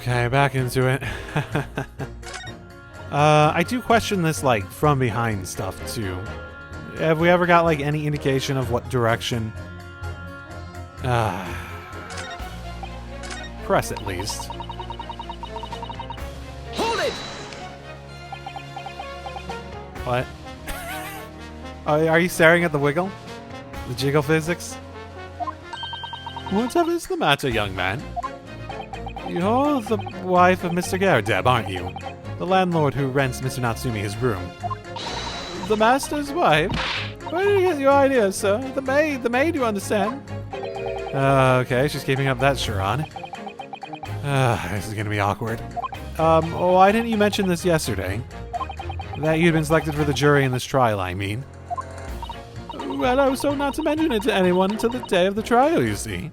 Okay, back into it. I do question this, like, from behind stuff, too. Have we ever got, like, any indication of what direction? Press at least. Hold it! What? Are you staring at the wiggle? The jiggle physics? Whatever is the matter, young man? You're the wife of Mr. Garadeb, aren't you? The landlord who rents Mr. Natsumi his room. The master's wife? Where did you get your idea, sir? The maid, you understand? Okay, she's keeping up that charade. This is gonna be awkward. Why didn't you mention this yesterday? That you'd been selected for the jury in this trial, I mean. Well, I was told not to mention it to anyone until the day of the trial, you see.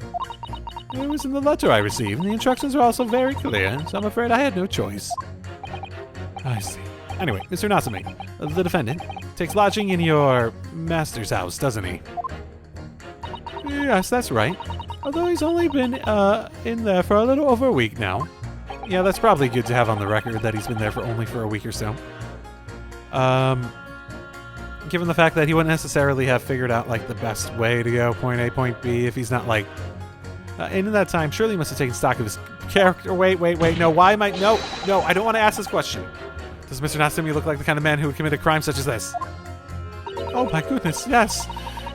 It was in the letter I received, and the instructions were also very clear, so I'm afraid I had no choice. I see. Anyway, Mr. Natsumi, the defendant, takes lodging in your master's house, doesn't he? Yes, that's right. Although he's only been in there for a little over a week now. Yeah, that's probably good to have on the record that he's been there for only a week or so. Given the fact that he wouldn't necessarily have figured out, like, the best way to go point A, point B, if he's not, like... in that time, surely he must have taken stock of his character. Wait, no, why am I... No, I don't want to ask this question. Does Mr. Natsumi look like the kind of man who would commit a crime such as this? Oh my goodness, yes.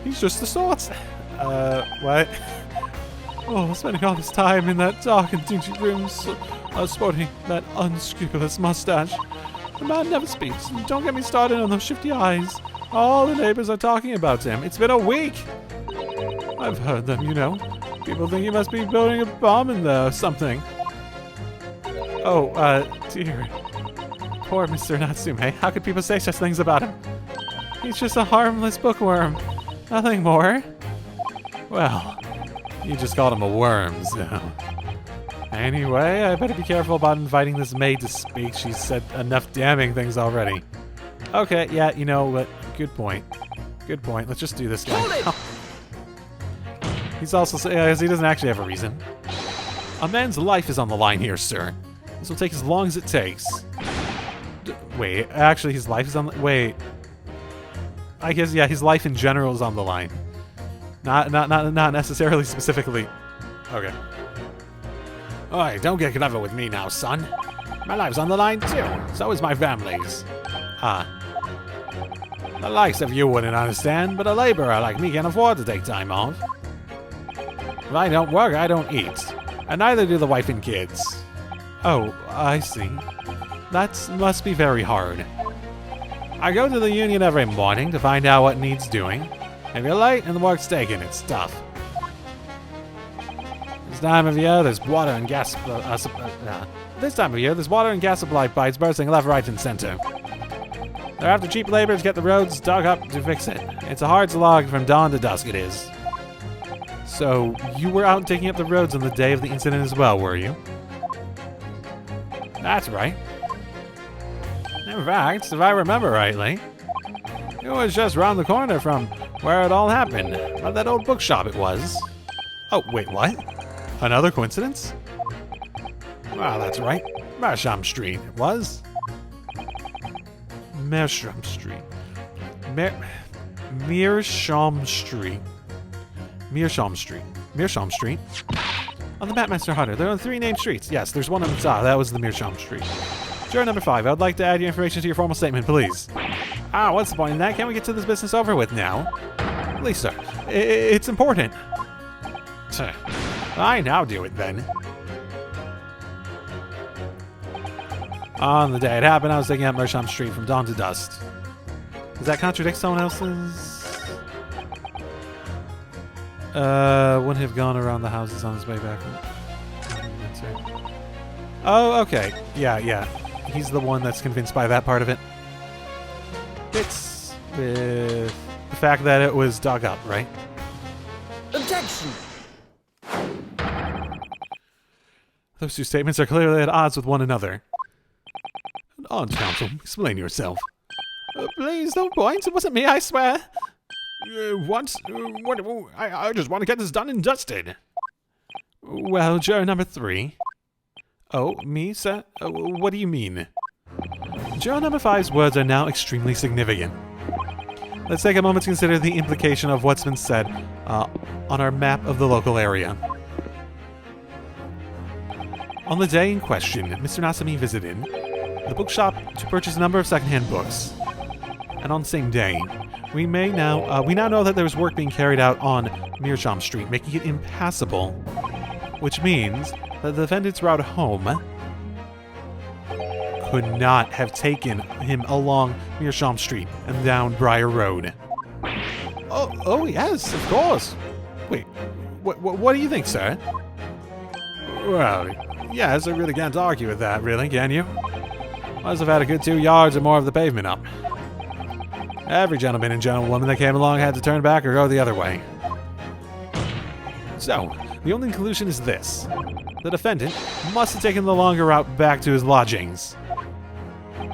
He's just the sort. What? Oh, spending all this time in that dark and dingy room, sporting that unscrupulous mustache. The man never speaks, and don't get me started on those shifty eyes. All the neighbors are talking about him. It's been a week. I've heard them, you know. People think he must be building a bomb in there or something. Oh, dear. Poor Mr. Natsume. How could people say such things about him? He's just a harmless bookworm. Nothing more. Well, you just called him a worm, so... Anyway, I better be careful about inviting this maid to speak. She's said enough damning things already. Okay, yeah, you know what? Good point. Good point. Let's just do this guy. He's also saying he doesn't actually have a reason. A man's life is on the line here, sir. This will take as long as it takes. Wait, actually, his life is on the... Wait. I guess, yeah, his life in general is on the line. Not necessarily specifically. Okay. Oi, don't get clever with me now, son. My life's on the line, too. So is my family's. The likes of you wouldn't understand, but a laborer like me can afford to take time off. If I don't work, I don't eat. And neither do the wife and kids. Oh, I see. That must be very hard. I go to the union every morning to find out what needs doing. If you're late and the work's taken, it's tough. This time of year, there's water and gas supply pipes bursting left, right, and center. They're after cheap labor to get the roads dug up to fix it. It's a hard slog from dawn to dusk, it is. So, you were out digging up the roads on the day of the incident as well, were you? That's right. In fact, if I remember rightly, it was just round the corner from where it all happened. At that old bookshop it was. Oh, wait, what? Another coincidence? Well, that's right. Meerschaum Street, it was. Meerschaum Street. Meerschaum Street. Meerschaum Street. Meerschaum Street? On the map, Master Hunter, there are 3 named streets. Yes, there's one on the top. That was the Meerschaum Street. Juror number 5, I would like to add your information to your formal statement, please. What's the point in that? Can't we get to this business over with now? Please, sir. It's important. I now do it, then. On the day it happened, I was digging up Meerschaum Street from dawn to dusk. Does that contradict someone else's? Wouldn't have gone around the houses on his way back. Oh, okay. Yeah. He's the one that's convinced by that part of it. It's with the fact that it was dug up, right? Objection! Those two statements are clearly at odds with one another. Odds, counsel. Explain yourself. Please, don't point. It wasn't me, I swear. What? I just want to get this done and dusted. Well, juror number 3. Oh, me, sir? What do you mean? Juror number 5's words are now extremely significant. Let's take a moment to consider the implication of what's been said on our map of the local area. On the day in question, Mr. Nasami visited the bookshop to purchase a number of secondhand books. And on the same day, we now know that there was work being carried out on Meerschaum Street, making it impassable, which means that the defendant's route home could not have taken him along Meerschaum Street and down Briar Road. Oh yes, of course. Wait, what do you think, sir? Well, yes, I really can't argue with that, really, can you? Must have had a good 2 yards or more of the pavement up. Every gentleman and gentlewoman that came along had to turn back or go the other way. So, the only conclusion is this. The defendant must have taken the longer route back to his lodgings.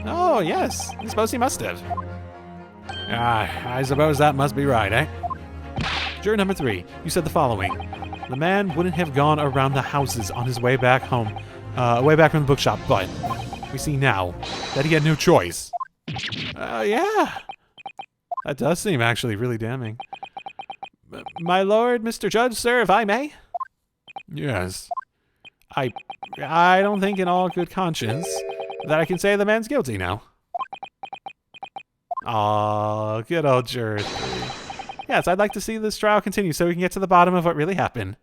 Oh, yes. I suppose he must have. I suppose that must be right, eh? Juror number 3, you said the following. The man wouldn't have gone around the houses on his way back home, way back from the bookshop, but we see now that he had no choice. Yeah. That does seem actually really damning. My lord, Mr. Judge, sir, if I may? Yes. I don't think in all good conscience that I can say the man's guilty now. Aw, good old juror 3. Yes, I'd like to see this trial continue so we can get to the bottom of what really happened.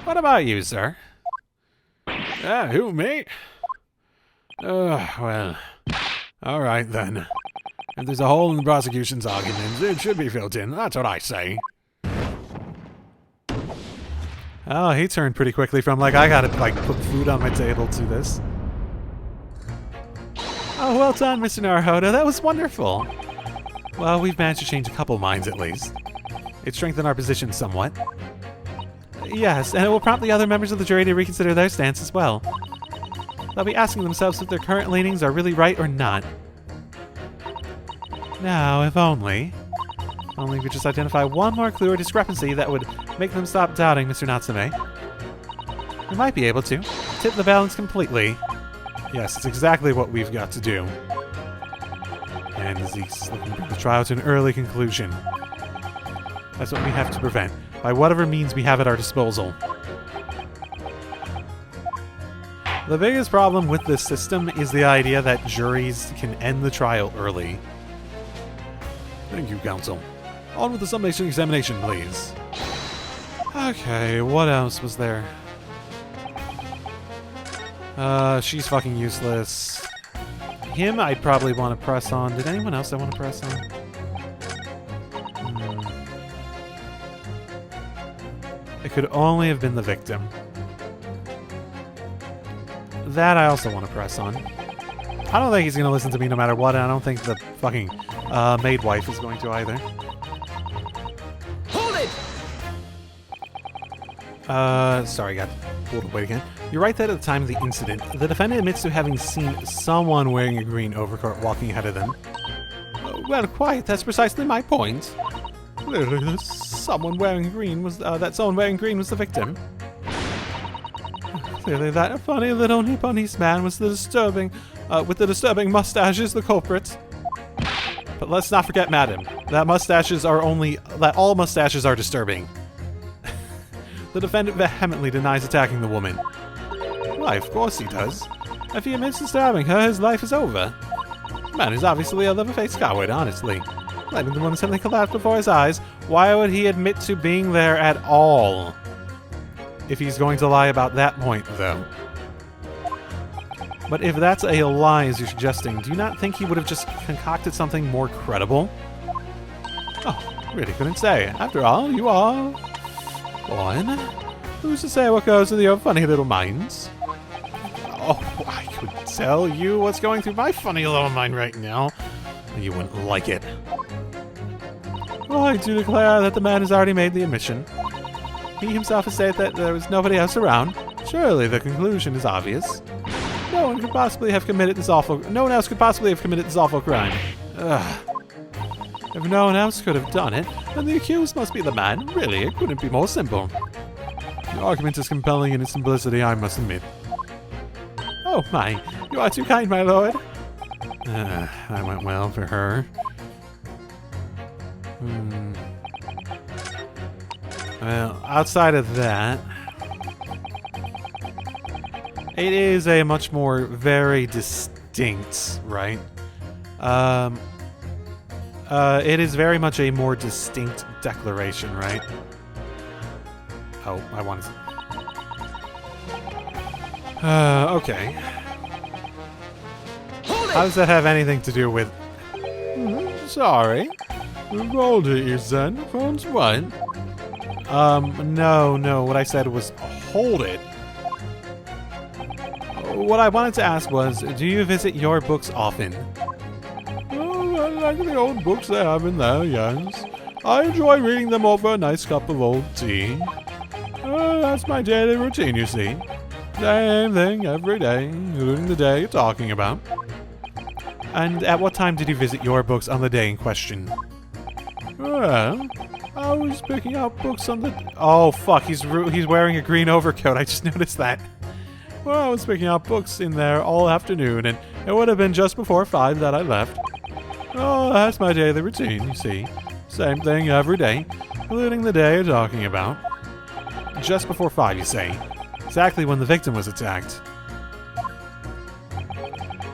What about you, sir? Who, me? Well, alright then. If there's a hole in the prosecution's arguments, it should be filled in. That's what I say. Oh, he turned pretty quickly from, like, I gotta, like, put food on my table to this. Oh, well done, Mr. Naruhodo. That was wonderful. Well, we've managed to change a couple minds, at least. It strengthened our position somewhat. Yes, and it will prompt the other members of the jury to reconsider their stance as well. They'll be asking themselves if their current leanings are really right or not. Now, if only we could just identify one more clue or discrepancy that would make them stop doubting Mr. Natsume. We might be able to tip the balance completely. Yes, it's exactly what we've got to do. And Zeke's looking to bring the trial to an early conclusion. That's what we have to prevent, by whatever means we have at our disposal. The biggest problem with this system is the idea that juries can end the trial early. Thank you, counsel. On with the summation examination, please. Okay, what else was there? She's fucking useless. Him, I'd probably want to press on. Did anyone else I want to press on? It could only have been the victim. That I also want to press on. I don't think he's going to listen to me no matter what, and I don't think the fucking maid wife is going to either. Hold it! Sorry, got pulled away again. You're right that at the time of the incident, the defendant admits to having seen someone wearing a green overcoat walking ahead of them. Well, quite, that's precisely my point. Clearly, someone wearing green was, someone wearing green was the victim. Clearly, that funny little Nipponese man was the disturbing, with the disturbing mustaches, the culprit. But let's not forget, madam, that all mustaches are disturbing. The defendant vehemently denies attacking the woman. Why, of course he does. If he admits to stabbing her, his life is over. The man is obviously a leather-faced coward, honestly. Letting the woman suddenly collapse before his eyes, why would he admit to being there at all? If he's going to lie about that point, though. But if that's a lie, as you're suggesting, do you not think he would have just concocted something more credible? Oh, really couldn't say. After all, you are one. Who's to say what goes through your funny little minds? Oh, I could tell you what's going through my funny little mind right now. You wouldn't like it. Well, I do declare that the man has already made the admission. He himself has said that there was nobody else around. Surely the conclusion is obvious. No one else could possibly have committed this awful crime. Ugh. If no one else could have done it, then the accused must be the man. Really, it couldn't be more simple. The argument is compelling in its simplicity, I must admit. Oh my, you are too kind, my lord. That went well for her. Well, outside of that, it is a much more very distinct, right? It is very much a more distinct declaration, right? Oh, I wanted to... okay. How does that have anything to do with... sorry. Rolled it, you son. Phone's what? No. What I said was hold it. What I wanted to ask was, do you visit your books often? Oh, I like the old books they have in there, yes. I enjoy reading them over a nice cup of old tea. That's my daily routine, you see. Same thing every day, including the day you're talking about. And at what time did you visit your books on the day in question? Well, I was picking out books on the... Oh, fuck, he's wearing a green overcoat. I just noticed that. Well, I was picking out books in there all afternoon, and it would have been just before 5 that I left. Oh, that's my daily routine, you see. Same thing every day, including the day you're talking about. Just before 5, you say. Exactly when the victim was attacked.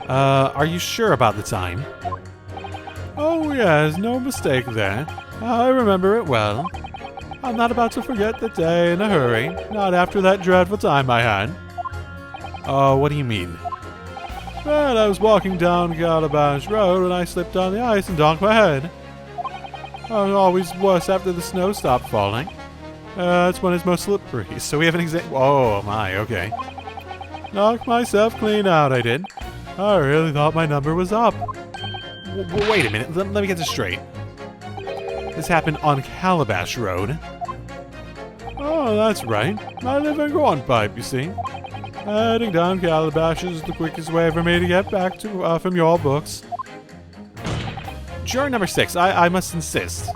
Are you sure about the time? Oh, yes, no mistake there. I remember it well. I'm not about to forget the day in a hurry, not after that dreadful time I had. Oh, what do you mean? Well, I was walking down Calabash Road when I slipped on the ice and donked my head. It was always worse after the snow stopped falling. That's when it's most slippery, so we have an example. Oh my, okay. Knocked myself clean out, I did. I really thought my number was up. Wait a minute, let me get this straight. This happened on Calabash Road. Oh, that's right. I live in Cornpipe, you see. Heading down Calabash is the quickest way for me to get back to from your books. Juror number 6, I must insist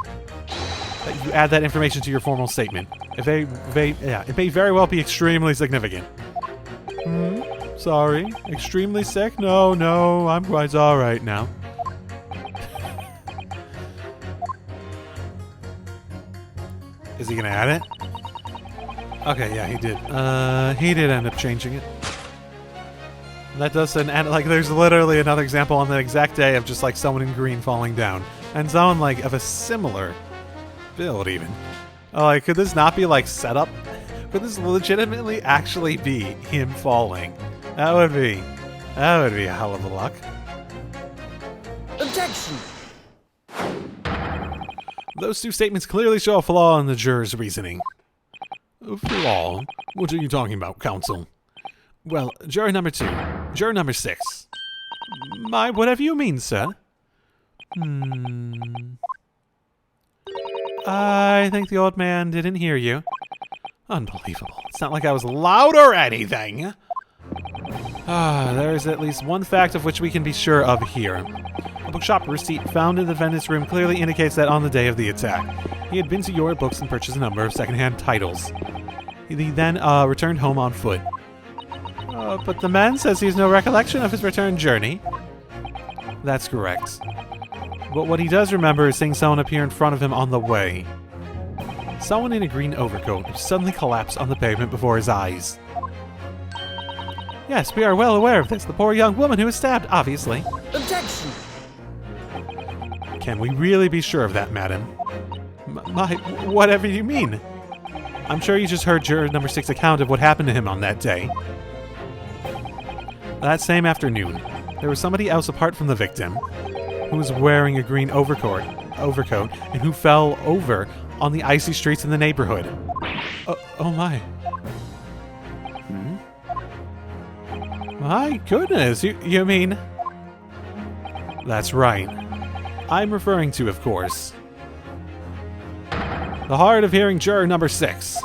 that you add that information to your formal statement. It may very well be extremely significant. Sorry, extremely sick? No, I'm quite alright now. Is he gonna add it? Okay, yeah, he did. He did end up changing it. And that does and like there's literally another example on the exact day of just like someone in green falling down. And someone like of a similar build even. Oh, like could this not be like set up? Could this legitimately actually be him falling? That would be a hell of a luck. Objection! Those two statements clearly show a flaw in the juror's reasoning. A flaw? What are you talking about, counsel? Well, juror number 2. Juror number 6. Whatever you mean, sir. I think the old man didn't hear you. Unbelievable. It's not like I was loud or anything. There is at least one fact of which we can be sure of here. A bookshop receipt found in the defendant's room clearly indicates that on the day of the attack, he had been to your books and purchased a number of secondhand titles. He then returned home on foot. But the man says he has no recollection of his return journey. That's correct. But what he does remember is seeing someone appear in front of him on the way. Someone in a green overcoat who suddenly collapsed on the pavement before his eyes. Yes, we are well aware of this. The poor young woman who was stabbed, obviously. Objection! Can we really be sure of that, madam? Whatever you mean. I'm sure you just heard juror number 6 account of what happened to him on that day. That same afternoon, there was somebody else apart from the victim who was wearing a green overcoat and who fell over on the icy streets in the neighborhood. Oh my. My goodness, you mean... That's right. I'm referring to, of course, the hard of hearing juror number 6.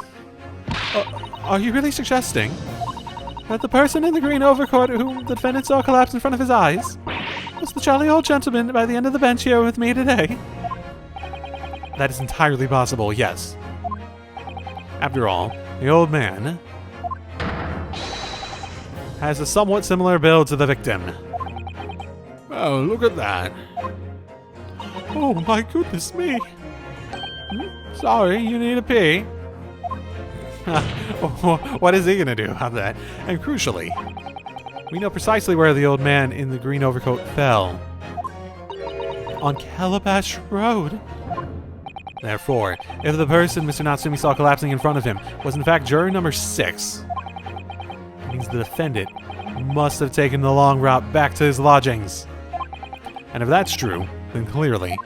Are you really suggesting that the person in the green overcoat whom the defendant saw collapse in front of his eyes was the jolly old gentleman by the end of the bench here with me today? That is entirely possible, yes. After all, the old man has a somewhat similar build to the victim. Oh, look at that. Oh my goodness me. Sorry, you need a pee? What is he gonna do about that? And crucially, we know precisely where the old man in the green overcoat fell. On Calabash Road. Therefore, if the person Mr. Natsumi saw collapsing in front of him was in fact juror number 6, it means the defendant must have taken the long route back to his lodgings. And if that's true, then clearly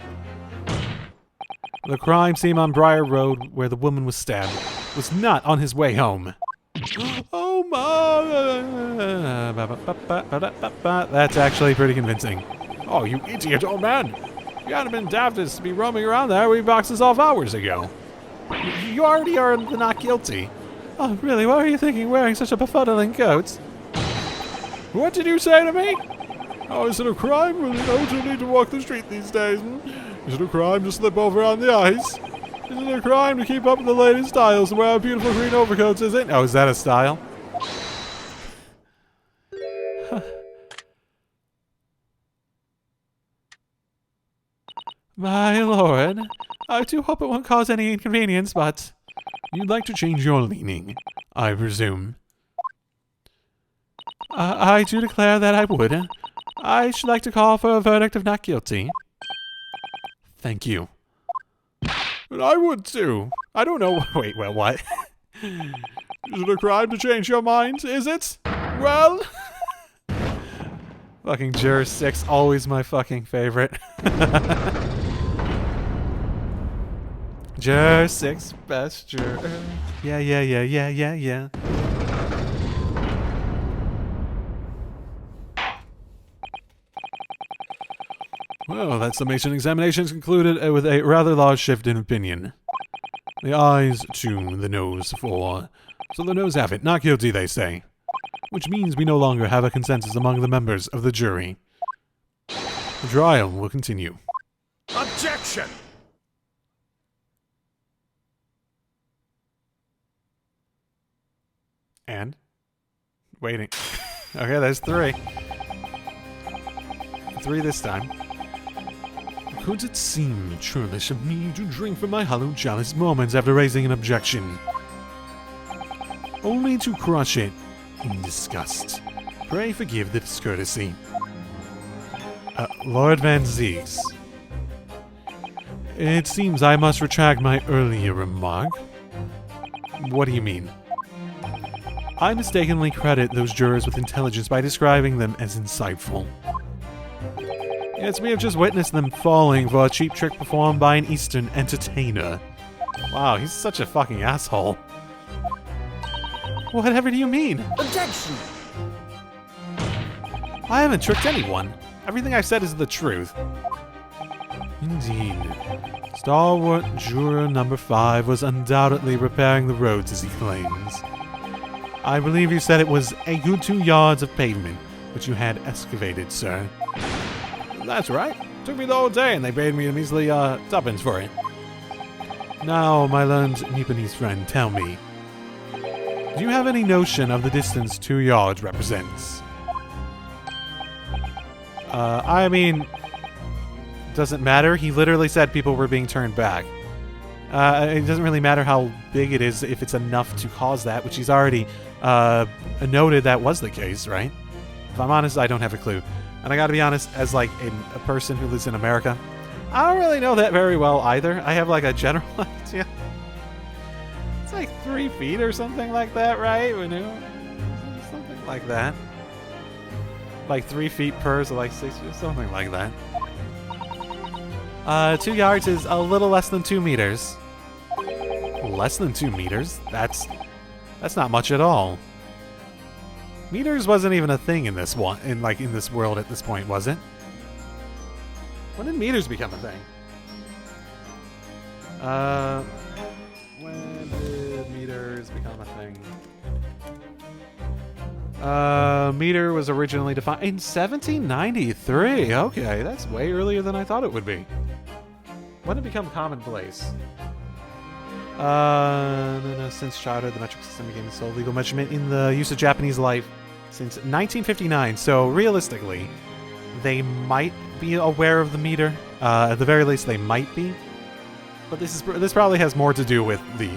the crime scene on Briar Road where the woman was stabbed was not on his way home. Oh my! That's actually pretty convincing. Oh, you idiot old man! You hadn't been daft as to be roaming around there. We boxed this off hours ago. You already are the not guilty. Oh, really? What were you thinking wearing such a befuddling coat? What did you say to me? Oh, is it a crime? Well, don't you need to walk the street these days? Is it a crime to slip over on the ice? Is it a crime to keep up with the latest styles and wear beautiful green overcoats, is it? Oh, is that a style? My lord, I do hope it won't cause any inconvenience, but you'd like to change your leaning, I presume. I do declare that I would. I should like to call for a verdict of not guilty. Thank you. And I would too. I don't know. Wait, well, what? Is it a crime to change your mind? Is it? Well... Fucking Juror 6, always my fucking favorite. Juror 6, best juror. Yeah. Well, that summation examination is concluded with a rather large shift in opinion. The ayes to the noes for. So the noes have it. Not guilty, they say. Which means we no longer have a consensus among the members of the jury. The trial will continue. Objection! And? Waiting. Okay, there's 3. 3 this time. Could it seem churlish of me to drink from my hollow chalice moments after raising an objection? Only to crush it in disgust. Pray forgive the discourtesy. Lord Van Ziegs. It seems I must retract my earlier remark. What do you mean? I mistakenly credit those jurors with intelligence by describing them as insightful. Yes, we have just witnessed them falling for a cheap trick performed by an Eastern entertainer. Wow, he's such a fucking asshole. Whatever do you mean? Objection! I haven't tricked anyone. Everything I've said is the truth. Indeed. Stalwart juror number 5 was undoubtedly repairing the roads as he claims. I believe you said it was a good 2 yards of pavement, which you had excavated, sir. That's right. Took me the whole day, and they paid me a measly, tuppence for it. Now, my learned Nipponese friend, tell me. Do you have any notion of the distance 2 yards represents? I mean... Doesn't matter. He literally said people were being turned back. It doesn't really matter how big it is if it's enough to cause that, which he's already noted that was the case, right? If I'm honest, I don't have a clue. And I gotta be honest, as like a person who lives in America, I don't really know that very well either. I have like a general idea. It's like 3 feet or something like that, right? Something like that. Like 3 feet per, so like 6 feet, something like that. 2 yards is a little less than 2 meters. Less than 2 meters? That's not much at all. Meters wasn't even a thing in this one, in this world at this point, was it? When did meters become a thing? When did meters become a thing? Meter was originally defined in 1793. Okay, that's way earlier than I thought it would be. When did it become commonplace? Since childhood, the metric system became the sole legal measurement in the use of Japanese life since 1959. So realistically, they might be aware of the meter. At the very least, they might be. But this probably has more to do with the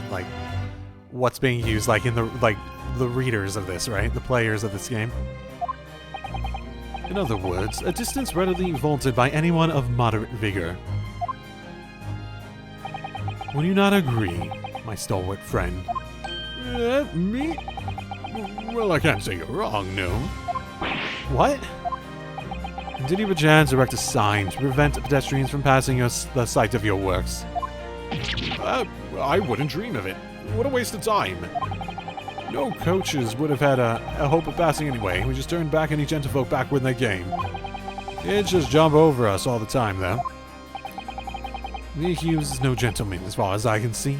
what's being used, in the readers of this, right? The players of this game. In other words, a distance readily vaulted by anyone of moderate vigor. Will you not agree, my stalwart friend? Me? Well, I can't say you're wrong, no. What? And did you perchance erect a sign to prevent pedestrians from passing the site of your works? I wouldn't dream of it. What a waste of time. No coaches would have had a hope of passing anyway. We just turned back any gentlefolk backward in their game. Kids just jump over us all the time, though. The Hughes is no gentleman, as far as I can see.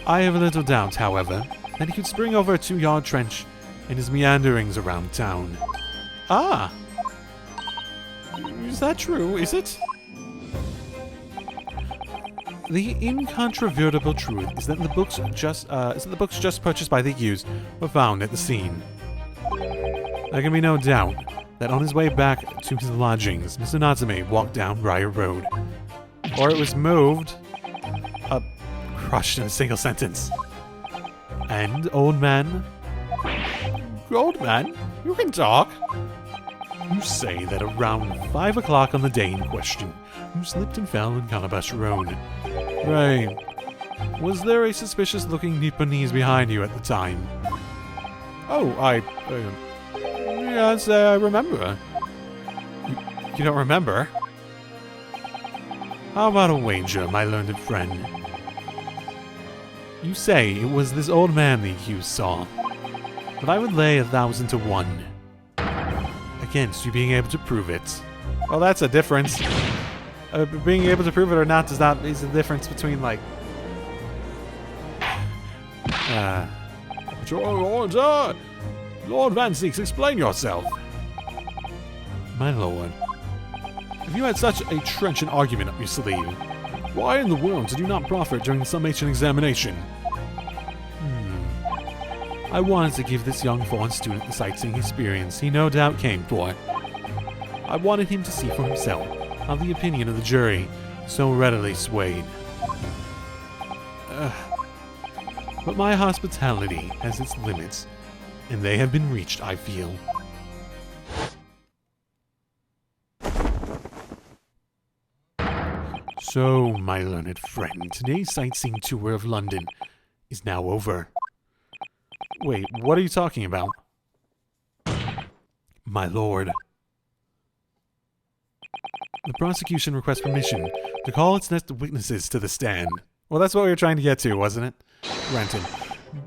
I have a little doubt, however, that he could spring over a 2-yard trench in his meanderings around town. Ah! Is that true, is it? The incontrovertible truth is that the books just purchased by the Hughes were found at the scene. There can be no doubt that on his way back to his lodgings, Mr. Natsume walked down Briar Road. Or it was moved, crushed in a single sentence. And, old man? Old man? You can talk? You say that around 5 o'clock on the day in question, you slipped and fell on Calabash Road. Right. Was there a suspicious-looking Nipponese behind you at the time? Oh, yes, I remember. You don't remember? How about a wager, my learned friend? You say it was this old man that you saw, but I would lay 1,000 to 1 against you being able to prove it. Well, that's a difference. Being able to prove it or not is the difference between, Lord Van Zeeks, explain yourself. My lord, if you had such a trenchant argument up your sleeve, Why in the world did you not proffer it during the summation examination? I wanted to give this young foreign student the sightseeing experience he no doubt came for. I wanted him to see for himself how the opinion of the jury so readily swayed. But my hospitality has its limits, and they have been reached, I feel. So, my learned friend, today's sightseeing tour of London is now over. Wait, what are you talking about? My lord. The prosecution requests permission to call its next witnesses to the stand. Well, that's what we were trying to get to, wasn't it? Renton.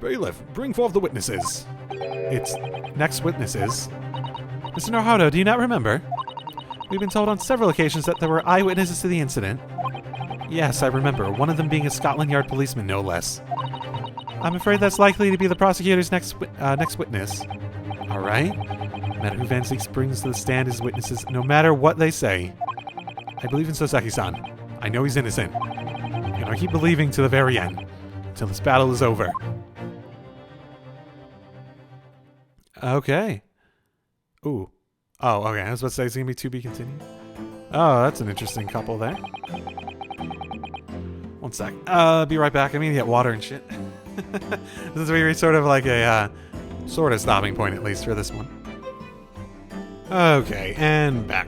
Bailiff, bring forth the witnesses. It's next witnesses. Mr. Naruto, do you not remember? We've been told on several occasions that there were eyewitnesses to the incident. Yes, I remember, one of them being a Scotland Yard policeman, no less. I'm afraid that's likely to be the prosecutor's next witness. All right. No matter who Van Zeeks brings to the stand as witnesses, no matter what they say. I believe in Soseki-san. I know he's innocent. And I keep believing to the very end, until this battle is over. Okay. Ooh. Oh, okay. I was about to say it's going to be to be continued. Oh, that's an interesting couple there. One sec. Be right back. I mean, get water and shit. This is sort of like a sort of stopping point, at least for this one. Okay, and back.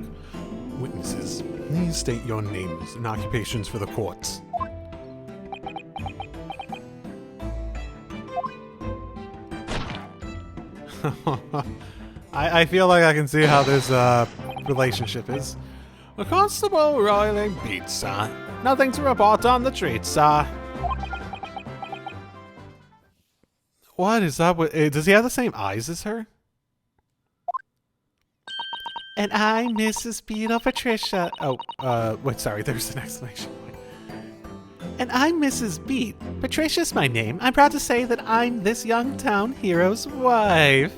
Witnesses, please state your names and occupations for the court. I feel like I can see how this relationship is. The constable roiling beats, sir. Nothing to report on the treat, sir. What is up with... does he have the same eyes as her? And I'm Mrs. Beetle Patricia. Oh, wait, sorry, there's an exclamation point. And I'm Mrs. Beat. Patricia's my name. I'm proud to say that I'm this young town hero's wife.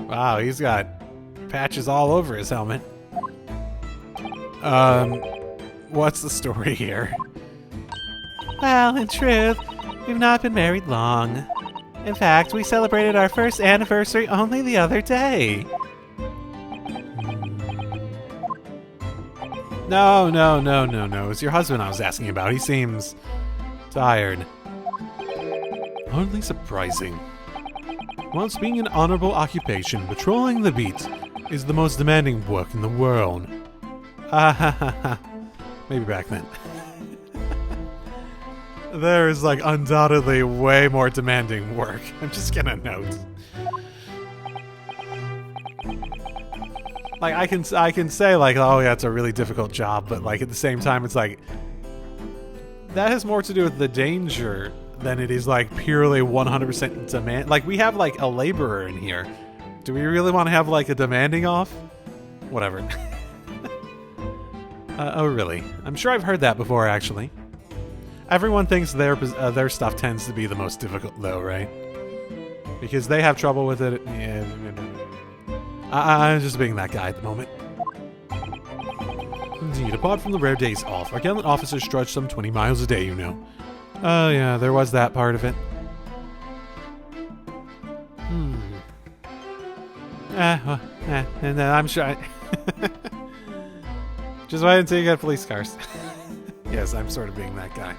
Wow, he's got patches all over his helmet. What's the story here? Well, in truth, we've not been married long. In fact, we celebrated our first anniversary only the other day. No. It's your husband I was asking about. He seems tired. Hardly surprising. Whilst being an honorable occupation, patrolling the beat is the most demanding work in the world. Maybe back then. There is, like, undoubtedly way more demanding work. I'm just gonna note. Like, I can say, like, oh yeah, it's a really difficult job, but, like, at the same time, it's like, that has more to do with the danger than it is, like, purely 100% demand. Like, we have, like, a laborer in here. Do we really want to have, like, a demanding off? Whatever. Oh, really? I'm sure I've heard that before, actually. Everyone thinks their stuff tends to be the most difficult, though, right? Because they have trouble with it. Yeah. I'm just being that guy at the moment. Indeed, apart from the rare days off, our gallant officers trudge some 20 miles a day, you know. Oh, yeah, there was that part of it. And I'm sure just wait until you get police cars. Yes, I'm sort of being that guy.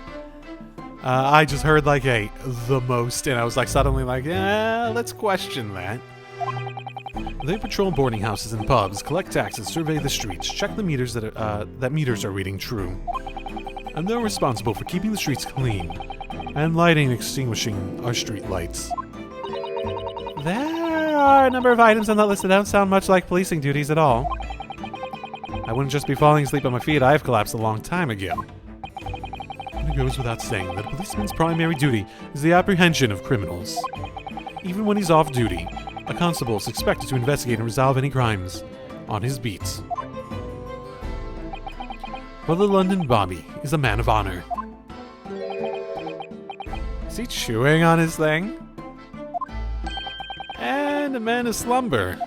I just heard, like, the most, and I was, like, suddenly like, yeah, let's question that. They patrol boarding houses and pubs, collect taxes, survey the streets, check the meters that meters are reading true. And they're responsible for keeping the streets clean, and lighting and extinguishing our street lights. There are a number of items on that list that don't sound much like policing duties at all. I wouldn't just be falling asleep on my feet, I've collapsed a long time ago. And it goes without saying that a policeman's primary duty is the apprehension of criminals. Even when he's off duty, a constable is expected to investigate and resolve any crimes on his beat. Well, the London Bobby is a man of honor. Is he chewing on his thing? And a man of slumber.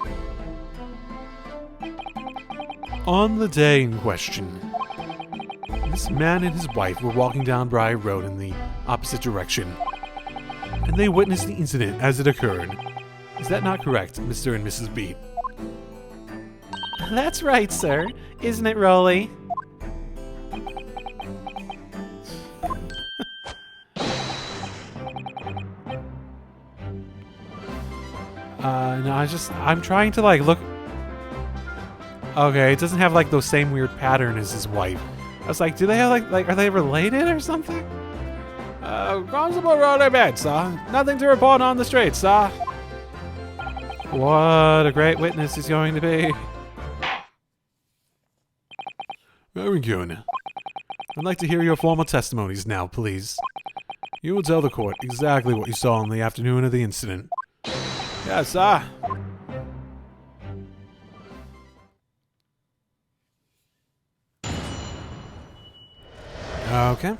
On the day in question, this man and his wife were walking down Briar Road in the opposite direction, and they witnessed the incident as it occurred. Is that not correct, Mr. and Mrs. B? That's right, sir. Isn't it, Rolly? No, I'm trying to, like, look. Okay, it doesn't have, like, those same weird pattern as his wife. I was like, do they have, like, are they related or something? Constable Rolly Bed, sir. Nothing to report on the street, sir. What a great witness he's going to be. Very good. I'd like to hear your formal testimonies now, please. You will tell the court exactly what you saw on the afternoon of the incident. Yes, sir. Okay.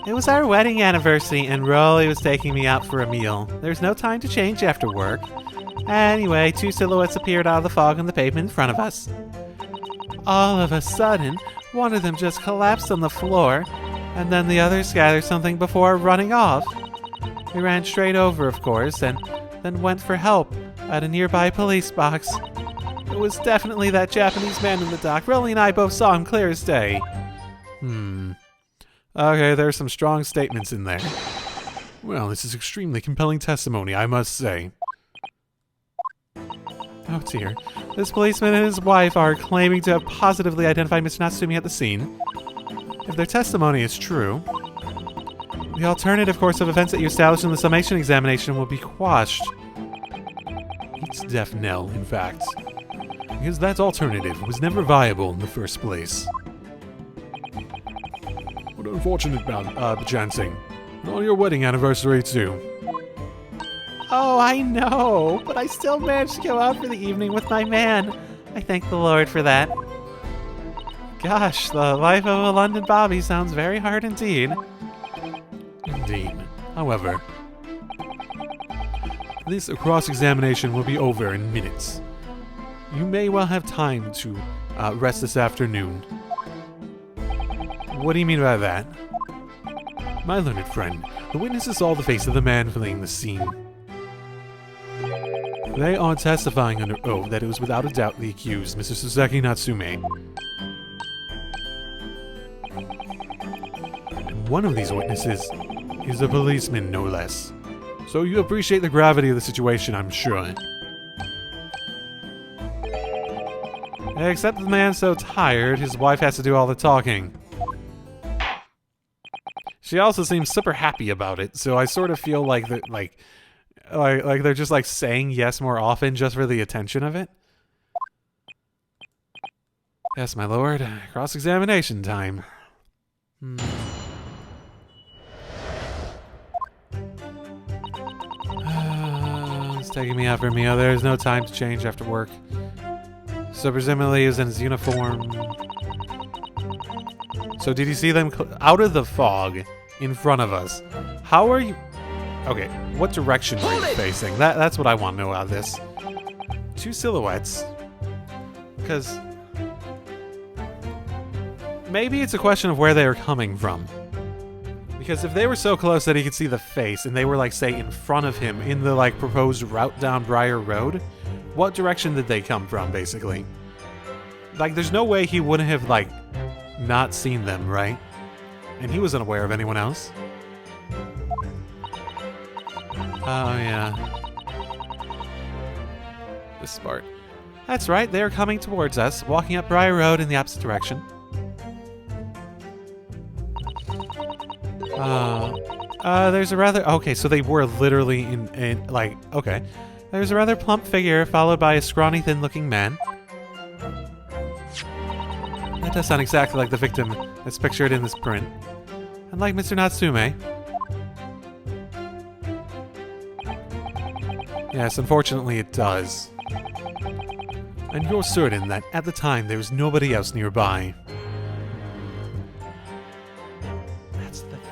It was our wedding anniversary, and Rolly was taking me out for a meal. There was no time to change after work. Anyway, two silhouettes appeared out of the fog on the pavement in front of us. All of a sudden, one of them just collapsed on the floor, and then the other scattered something before running off. We ran straight over, of course, and then went for help at a nearby police box. It was definitely that Japanese man in the dock. Rolly and I both saw him clear as day. Okay, there's some strong statements in there. Well, this is extremely compelling testimony, I must say. Oh dear. This policeman and his wife are claiming to have positively identified Mr. Natsumi at the scene. If their testimony is true, the alternative course of events that you established in the summation examination will be quashed. It's deaf knell, in fact. Because that alternative was never viable in the first place. What unfortunate chancing. And on your wedding anniversary, too. Oh, I know, but I still managed to go out for the evening with my man. I thank the Lord for that. Gosh, the life of a London Bobby sounds very hard indeed. Indeed. However, This cross-examination will be over in minutes. You may well have time to rest this afternoon. What do you mean by that? My learned friend, the witnesses saw the face of the man fleeing the scene. They are testifying under oath that it was without a doubt the accused, Mr. Sasaki Natsume. And one of these witnesses is a policeman, no less. So you appreciate the gravity of the situation, I'm sure. Except the man's so tired, his wife has to do all the talking. She also seems super happy about it, so I sort of feel like that, like they're just like saying yes more often just for the attention of it. Yes, my lord. Cross-examination time. It's taking me out from me. Oh, there's no time to change after work. So presumably he's in his uniform. So did you see them out of the fog in front of us? How are you... Okay, what direction were you facing? That's what I want to know out of this. Two silhouettes. Because... maybe it's a question of where they are coming from. Because if they were so close that he could see the face, and they were, like, say, in front of him in the, like, proposed route down Briar Road, what direction did they come from, basically? Like, there's no way he wouldn't have, like, not seen them, right? And he wasn't aware of anyone else. Oh, yeah. This part. That's right, they are coming towards us, walking up Briar Road in the opposite direction. There's a rather... Okay, so they were literally in like... Okay. There's a rather plump figure, followed by a scrawny, thin-looking man. That does sound exactly like the victim that's pictured in this print. And like Mr. Natsume. Yes, unfortunately it does. And you're certain that at the time there was nobody else nearby. That's the thing.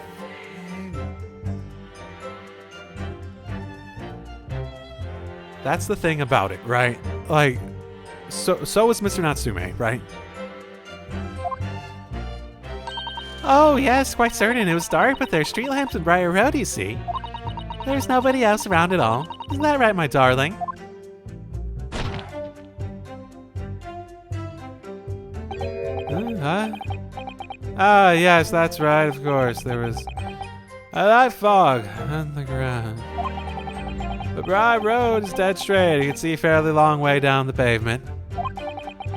That's the thing about it, right? Like, so is Mr. Natsume, right? Oh, yes, quite certain. It was dark, but there's street lamps in Briar Road, you see. There's nobody else around at all. Isn't that right, my darling? Huh? Ah, yes, that's right, of course. There was that fog on the ground. The Briar Road is dead straight. You can see a fairly long way down the pavement.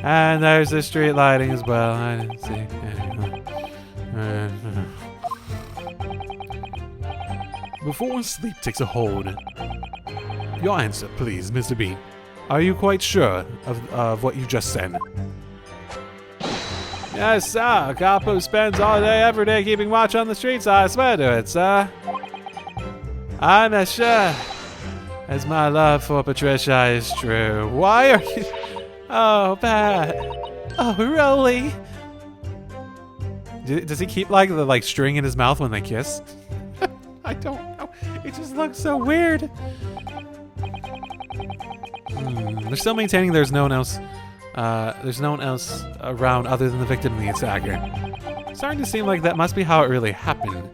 And there's the street lighting as well. I didn't see anyone. Before sleep takes a hold, your answer, please, Mr. Bean. Are you quite sure of what you just said? Yes, sir. A cop who spends all day, every day keeping watch on the streets, I swear to it, sir. I'm as sure as my love for Patricia is true. Why are you... Oh, Pat. Oh, really? Does he keep, like, the string in his mouth when they kiss? I don't know. It just looks so weird. They're still maintaining there's no one else around other than the victim and the attacker. It's starting to seem like that must be how it really happened.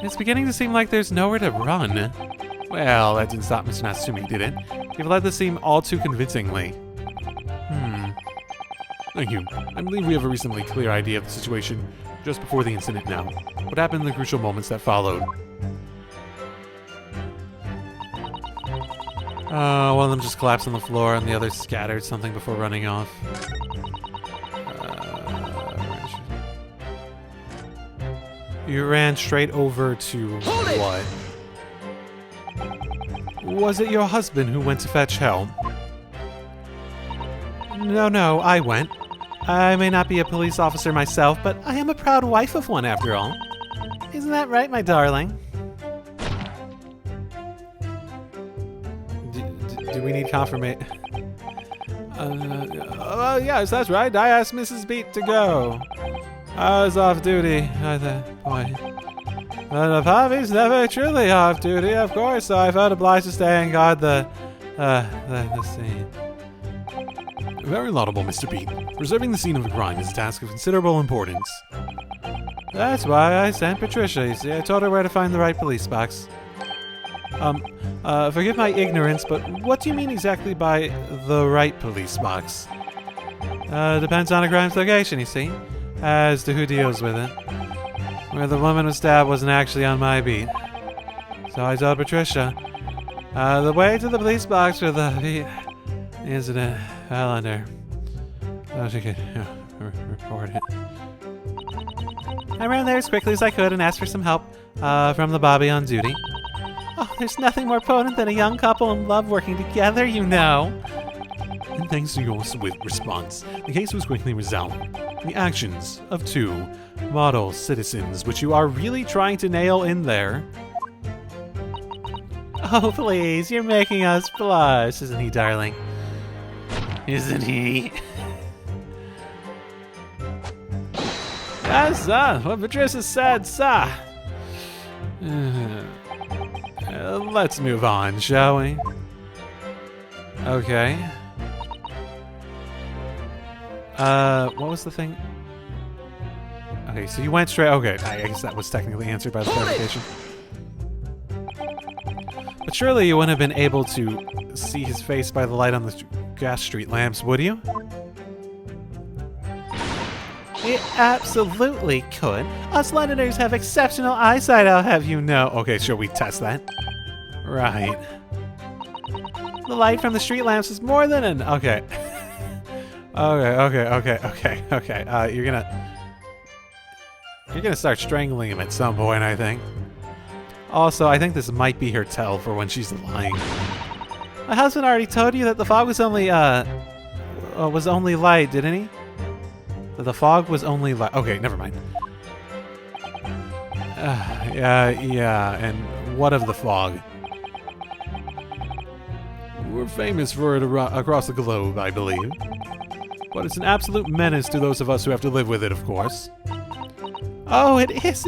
It's beginning to seem like there's nowhere to run. Well, that didn't stop Mr. Natsume, did it? You've let this seem all too convincingly. Thank you. I believe we have a reasonably clear idea of the situation just before the incident now. What happened in the crucial moments that followed? One of them just collapsed on the floor and the other scattered something before running off. You ran straight over to what? Was it your husband who went to fetch help? No, I went. I may not be a police officer myself, but I am a proud wife of one after all. Isn't that right, my darling? Do we need confirmation? Yes, that's right. I asked Mrs. Beat to go. I was off duty at that point. The puppy's never truly off duty, of course, so I felt obliged to stay and guard the scene. Very laudable, Mr. Beat. Preserving the scene of a crime is a task of considerable importance. That's why I sent Patricia. You see, I told her where to find the right police box. Forgive my ignorance, but what do you mean exactly by the right police box? Depends on a crime's location, you see, as to who deals with it. Where the woman was stabbed wasn't actually on my beat. So I told Patricia, the way to the police box where the incident fell under, so she could report it. I ran there as quickly as I could and asked for some help from the Bobby on duty. Oh, there's nothing more potent than a young couple in love working together, you know. And thanks to your swift response, the case was quickly resolved. The actions of two Model citizens, which you are really trying to nail in there. Oh, please, you're making us blush, isn't he, darling? Isn't he? Yes, what Patricia said, sir. Let's move on, shall we? Okay. What was the thing? Okay, so you went straight. Okay, I guess that was technically answered by the clarification. But surely you wouldn't have been able to see his face by the light on the gas street lamps, would you? It absolutely could. Us Londoners have exceptional eyesight, I'll have you know. Okay, shall we test that? Right. The light from the street lamps is more than an... Okay. Okay. You're gonna start strangling him at some point, I think. Also, I think this might be her tell for when she's lying. My husband already told you that the fog was only light, didn't he? That the fog was only light. Okay, never mind. Yeah, and what of the fog? We're famous for it across the globe, I believe. But it's an absolute menace to those of us who have to live with it, of course. Oh, it is.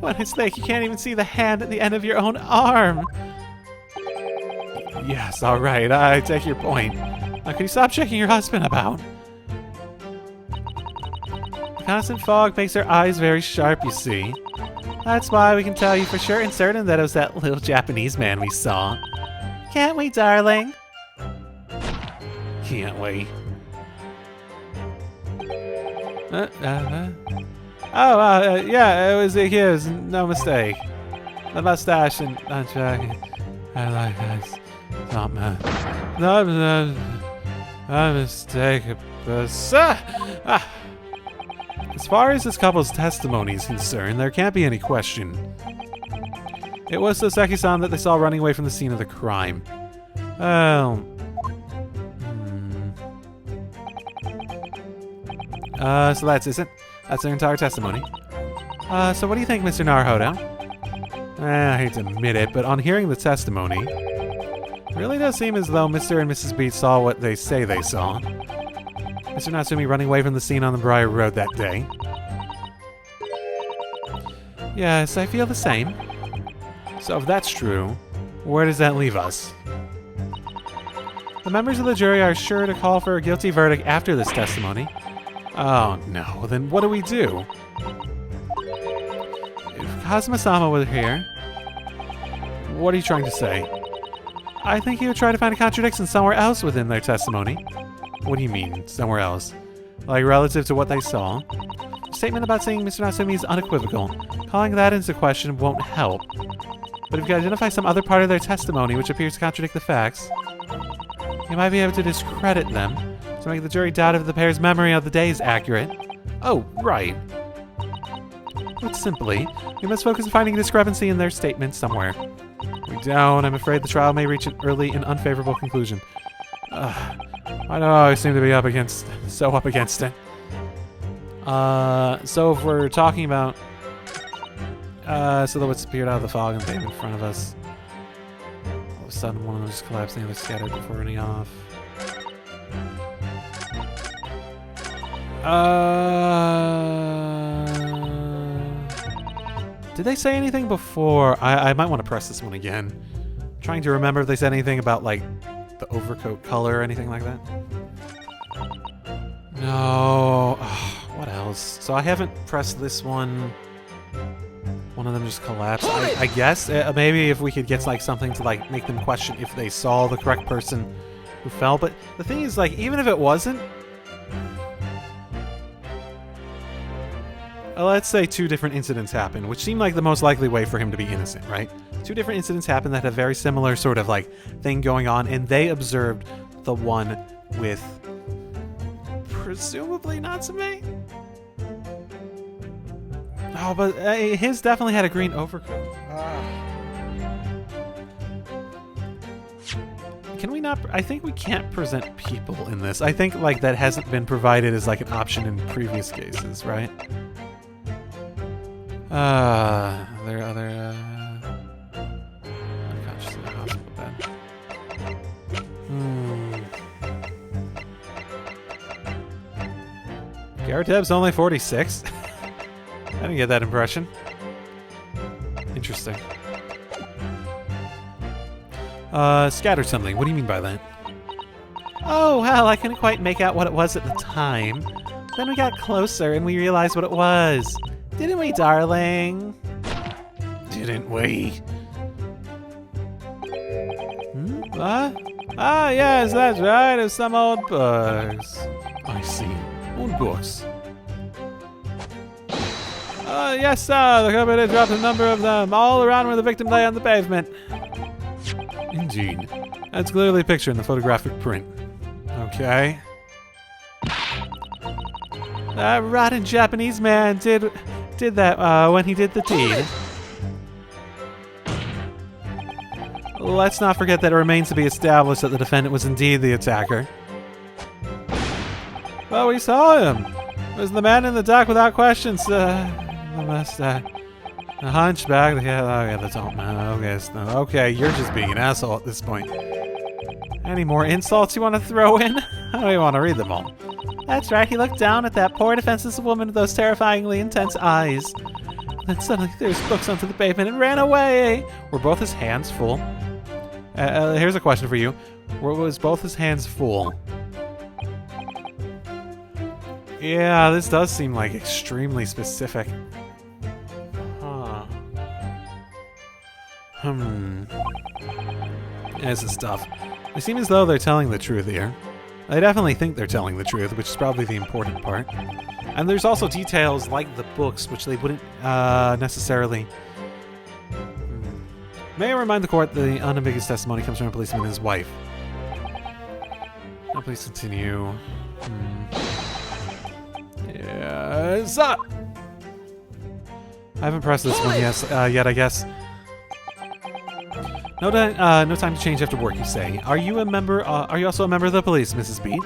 When it's like you can't even see the hand at the end of your own arm. Yes, all right, I take your point. Can you stop checking your husband about? The constant fog makes her eyes very sharp, you see. That's why we can tell you for sure and certain that it was that little Japanese man we saw. Can't we, darling? Can't we? Yeah, it was his, no mistake. The mustache and jacket. I like that. Not man. No mistake. As far as this couple's testimony is concerned, there can't be any question. It was Soseki-san that they saw running away from the scene of the crime. Oh. So that's it. That's their entire testimony. So what do you think, Mr. Naruhodo? I hate to admit it, but on hearing the testimony, it really does seem as though Mr. and Mrs. Beat saw what they say they saw. Mr. Natsumi running away from the scene on the Briar Road that day. Yes, I feel the same. So if that's true, where does that leave us? The members of the jury are sure to call for a guilty verdict after this testimony. Oh no, then what do we do? If Kazuma-sama were here, what are you trying to say? I think he would try to find a contradiction somewhere else within their testimony. What do you mean, somewhere else? Like relative to what they saw? The statement about saying Mr. Natsumi is unequivocal. Calling that into question won't help. But if you can identify some other part of their testimony which appears to contradict the facts, you might be able to discredit them to make the jury doubt if the pair's memory of the day is accurate. Oh, right. Put simply, we must focus on finding a discrepancy in their statements somewhere. If we don't, I'm afraid the trial may reach an early and unfavorable conclusion. I don't always seem to be up against it. So if we're talking about silhouettes appeared out of the fog and came in front of us. All of a sudden, one of them just collapsed, the other scattered before running off. Did they say anything before? I might want to press this one again. Trying to remember if they said anything about, like, the overcoat color or anything like that. No. Ugh, what else? So I haven't pressed this one. One of them just collapsed. I guess maybe if we could get like something to like make them question if they saw the correct person who fell. But the thing is, like, even if it wasn't, let's say 2 different incidents happen, which seem like the most likely way for him to be innocent, right? 2 different incidents happen that have very similar sort of like thing going on, and they observed the one with presumably Natsume? Oh, but his definitely had a green overcoat. Can we not? I think we can't present people in this. I think like that hasn't been provided as like an option in previous cases, right? There are other unconscious in the hospital bed. Garateb's only 46. I didn't get that impression. Interesting. Scattered something. What do you mean by that? Oh, well, I couldn't quite make out what it was at the time. Then we got closer and we realized what it was. Didn't we, darling? Didn't we? Ah, yes, that's right. It's some old books. I see. Old books. Yes, sir. The company dropped a number of them all around where the victim lay on the pavement. Indeed. That's clearly a picture in the photographic print. Okay. That rotten Japanese man did that when he did the deed. Let's not forget that it remains to be established that the defendant was indeed the attacker. Well, we saw him. It was the man in the dock without questions. The mustache. The hunchback. Yeah, the top man. Okay, you're just being an asshole at this point. Any more insults you want to throw in? I don't even want to read them all. That's right, he looked down at that poor defenseless woman with those terrifyingly intense eyes. Then suddenly threw his books onto the pavement and ran away. Were both his hands full? Here's a question for you. Was both his hands full? Yeah, this does seem like extremely specific. This is tough. They seem as though they're telling the truth here. They definitely think they're telling the truth, which is probably the important part. And there's also details like the books, which they wouldn't necessarily... May I remind the court the unambiguous testimony comes from a policeman and his wife. Now please continue. Yes. I haven't pressed this one yet, I guess. No time to change after work, you say. Are you also a member of the police, Mrs. B?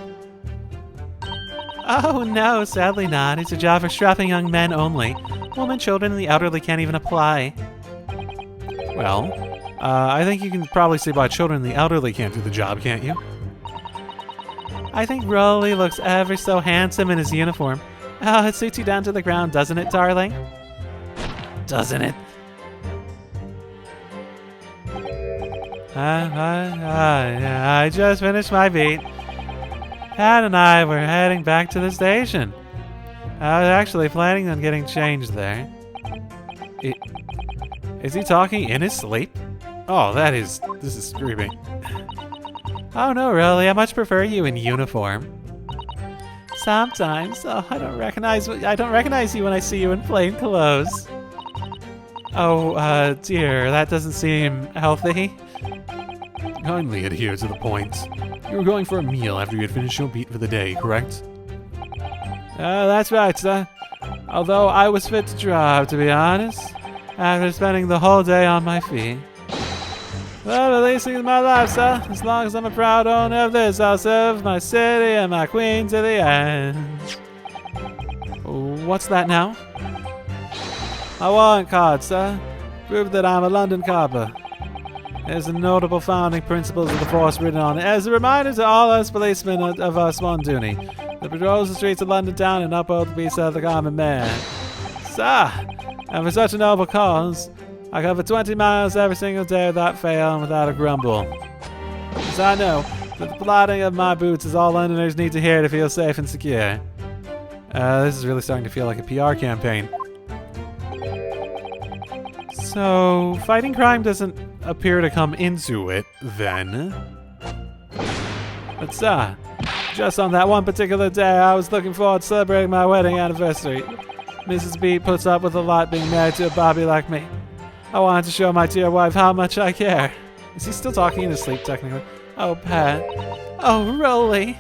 Oh, no, sadly not. It's a job for strapping young men only. Women, children, and the elderly can't even apply. Well, I think you can probably see why children and the elderly can't do the job, can't you? I think Rolly looks ever so handsome in his uniform. Oh, it suits you down to the ground, doesn't it, darling? Doesn't it? I just finished my beat. Pat and I were heading back to the station. I was actually planning on getting changed there. Is he talking in his sleep? Oh, this is creepy. Oh no, really, I much prefer you in uniform. Sometimes, I don't recognize you when I see you in plain clothes. Oh, dear, that doesn't seem healthy. Kindly adhere to the point. You were going for a meal after you had finished your beat for the day, correct? That's right, sir. Although I was fit to drive, to be honest, after spending the whole day on my feet. Well, at least it's my life, sir. As long as I'm a proud owner of this, I'll serve my city and my queen to the end. What's that now? My warrant card, sir. Prove that I'm a London copper. There's the notable founding principles of the force written on it as a reminder to all us policemen of our sworn duty. The patrols the streets of London town and uphold the peace of the common man. Sir, And for such a noble cause, I cover 20 miles every single day without fail and without a grumble. Because I know that the plodding of my boots is all Londoners need to hear to feel safe and secure. This is really starting to feel like a PR campaign. So, fighting crime doesn't appear to come into it, then. But, just on that one particular day, I was looking forward to celebrating my wedding anniversary. Mrs. B puts up with a lot being married to a Bobby like me. I wanted to show my dear wife how much I care. Is he still talking in his sleep, technically? Oh, Pat. Oh, Rolly.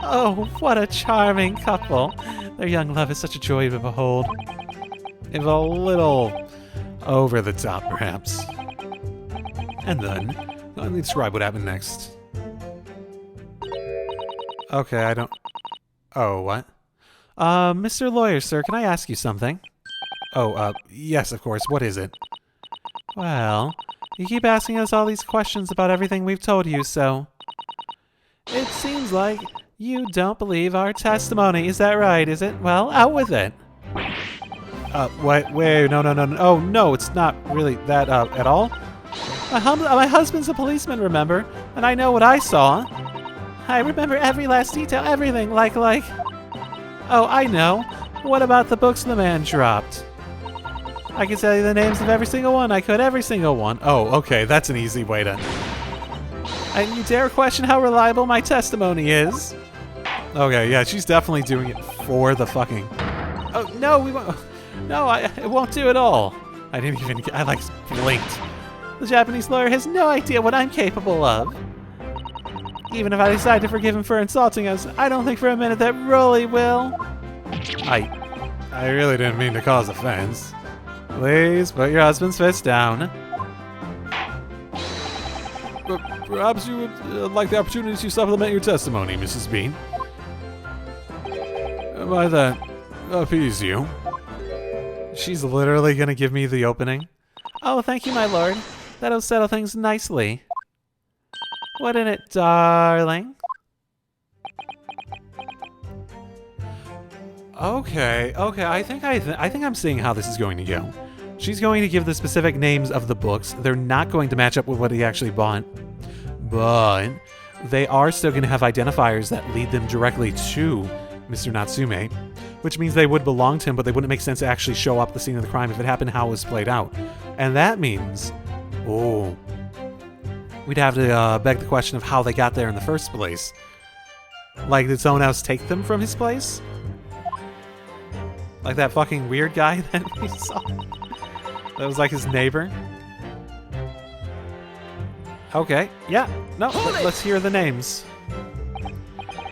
Oh, what a charming couple. Their young love is such a joy to behold. If a little over the top, perhaps. And then, let me describe what happened next. Okay, I don't... Oh, what? Mr. Lawyer, sir, can I ask you something? Oh, yes, of course. What is it? Well, you keep asking us all these questions about everything we've told you, so... It seems like you don't believe our testimony. Is that right, is it? Well, out with it. Wait, no. Oh, no, it's not really that, at all? My husband's a policeman, remember? And I know what I saw. I remember every last detail, everything, like... Oh, I know. What about the books the man dropped? I can tell you the names of every single one. I could every single one. Oh, okay, that's an easy way to... And you dare question how reliable my testimony is? Okay, yeah, she's definitely doing it for the fucking... Oh, no, we won't... No, it won't do at all. I didn't even... I, blinked. The Japanese lawyer has no idea what I'm capable of. Even if I decide to forgive him for insulting us, I don't think for a minute that Rolly will. I really didn't mean to cause offense. Please put your husband's fist down. Perhaps you would like the opportunity to supplement your testimony, Mrs. Bean. By that appease you. She's literally gonna give me the opening. Oh, thank you, my lord. That'll settle things nicely. Wouldn't it, darling? Okay. I think I'm seeing how this is going to go. She's going to give the specific names of the books. They're not going to match up with what he actually bought, but they are still going to have identifiers that lead them directly to Mr. Natsume, which means they would belong to him, but they wouldn't make sense to actually show up at the scene of the crime if it happened how it was played out. And that means, we'd have to beg the question of how they got there in the first place. Like, did someone else take them from his place? Like that fucking weird guy that we saw? That was like his neighbor? Okay, yeah. No, let's hear the names.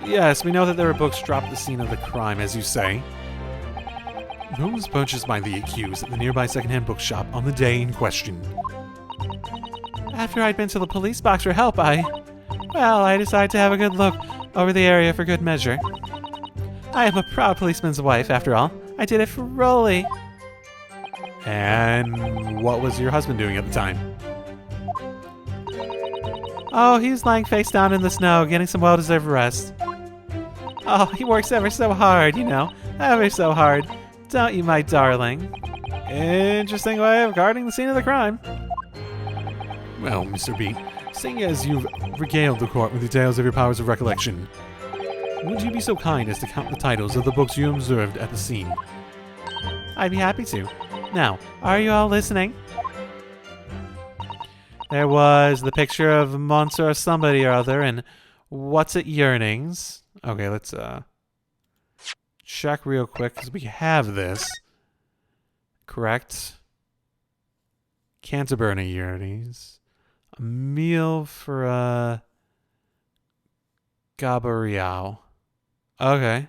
Yes, we know that there were books dropped at the scene of the crime, as you say. Who was purchased by the accused at the nearby secondhand bookshop on the day in question? After I'd been to the police box for help, I decided to have a good look over the area for good measure. I am a proud policeman's wife, after all. I did it for Rolly. And what was your husband doing at the time? Oh, he was lying face down in the snow, getting some well-deserved rest. Oh, he works ever so hard, you know. Ever so hard. Don't you, my darling? Interesting way of guarding the scene of the crime. Well, Mr. B, seeing as you've regaled the court with details of your powers of recollection, would you be so kind as to count the titles of the books you observed at the scene? I'd be happy to. Now, are you all listening? There was the picture of Monsieur somebody or other and What's It Yearnings. Okay, let's check real quick because we have this. Correct. Canterbury Yearnings. A meal for Gabriel. Okay.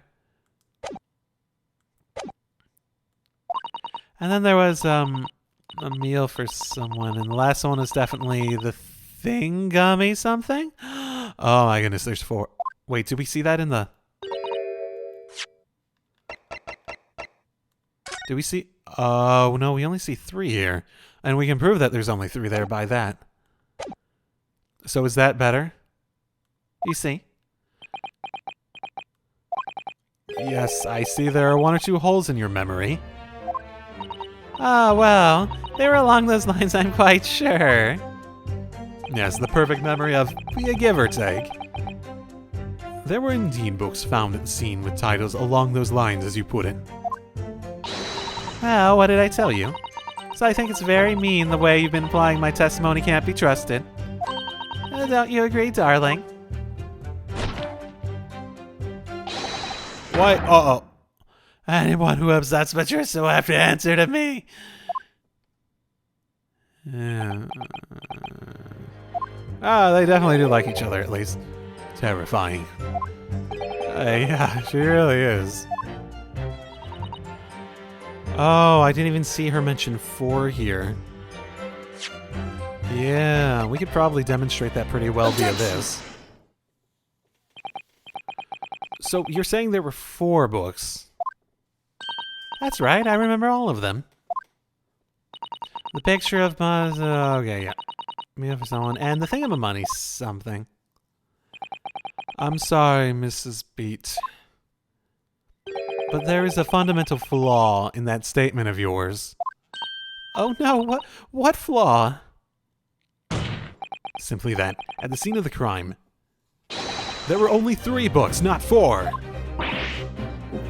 And then there was a meal for someone, and the last one is definitely the Thingummy something? Oh my goodness, there's 4. Wait, did we see that in the... Did we see... Oh, no, we only see 3 here. And we can prove that there's only 3 there by that. So is that better? You see? Yes, I see there are 1 or 2 holes in your memory. Ah, well, they were along those lines, I'm quite sure. Yes, the perfect memory of be a give or take. There were indeed books found at the scene with titles along those lines, as you put it. Well, what did I tell you? So I think it's very mean the way you've been implying my testimony can't be trusted. Don't you agree, darling? Why? Uh-oh. Anyone who upsets Patricia will have to answer to me. Yeah. They definitely do like each other, at least. Terrifying. Yeah, she really is. Oh, I didn't even see her mention 4 here. Yeah, we could probably demonstrate that pretty well via this. So, you're saying there were 4 books? That's right, I remember all of them. The picture of Buzz... okay, yeah. Me for someone, and the thingamamoney something. I'm sorry, Mrs. Beat. But there is a fundamental flaw in that statement of yours. Oh no, what flaw? Simply that, at the scene of the crime, there were only 3 books, not 4.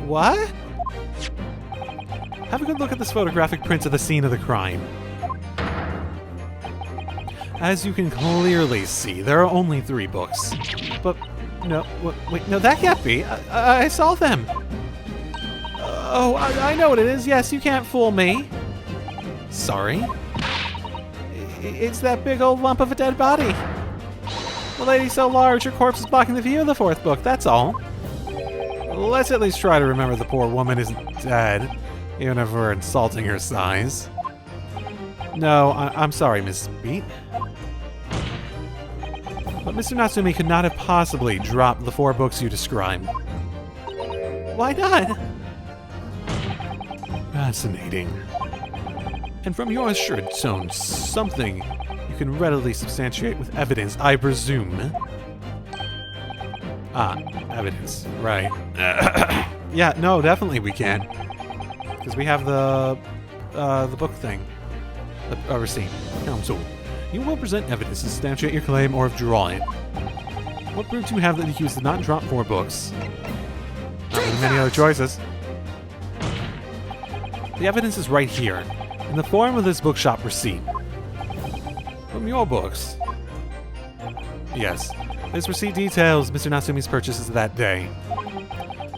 What? Have a good look at this photographic print of the scene of the crime. As you can clearly see, there are only 3 books. But, no, wait, no, that can't be. I saw them. Oh, I know what it is. Yes, you can't fool me. Sorry. It's that big old lump of a dead body. The lady's so large, her corpse is blocking the view of the 4th book, that's all. Let's at least try to remember the poor woman isn't dead, even if we're insulting her size. No, I'm sorry, Miss Beat. But Mr. Natsumi could not have possibly dropped the 4 books you described. Why not? Fascinating. And from your assured tone, something you can readily substantiate with evidence, I presume. Evidence. Right. Yeah, no, definitely we can. Because we have the book thing. The receipt. Counsel. You will present evidence to substantiate your claim or withdraw it. What proof do you have that the accused did not drop 4 books? Not really many other choices. The evidence is right here, in the form of this bookshop receipt. From your books. Yes, this receipt details Mr. Natsumi's purchases that day.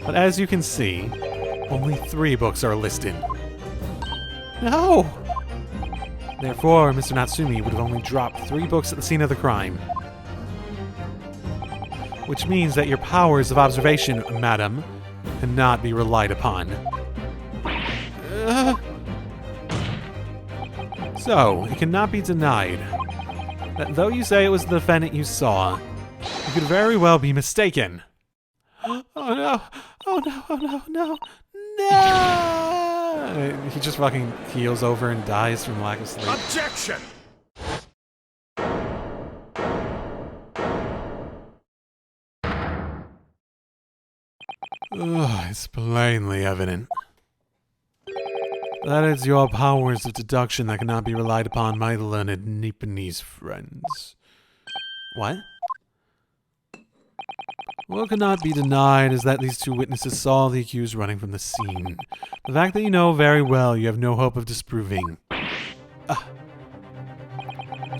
But as you can see, only 3 books are listed. No! Therefore, Mr. Natsumi would have only dropped 3 books at the scene of the crime. Which means that your powers of observation, madam, cannot be relied upon. So, it cannot be denied that though you say it was the defendant you saw, you could very well be mistaken. Oh no! Oh no! Oh no! No! No! He just fucking keels over and dies from lack of sleep. Objection! It's plainly evident. That is your powers of deduction that cannot be relied upon, my learned Nipponese friends. What? What cannot be denied is that these 2 witnesses saw the accused running from the scene. The fact that you know very well you have no hope of disproving.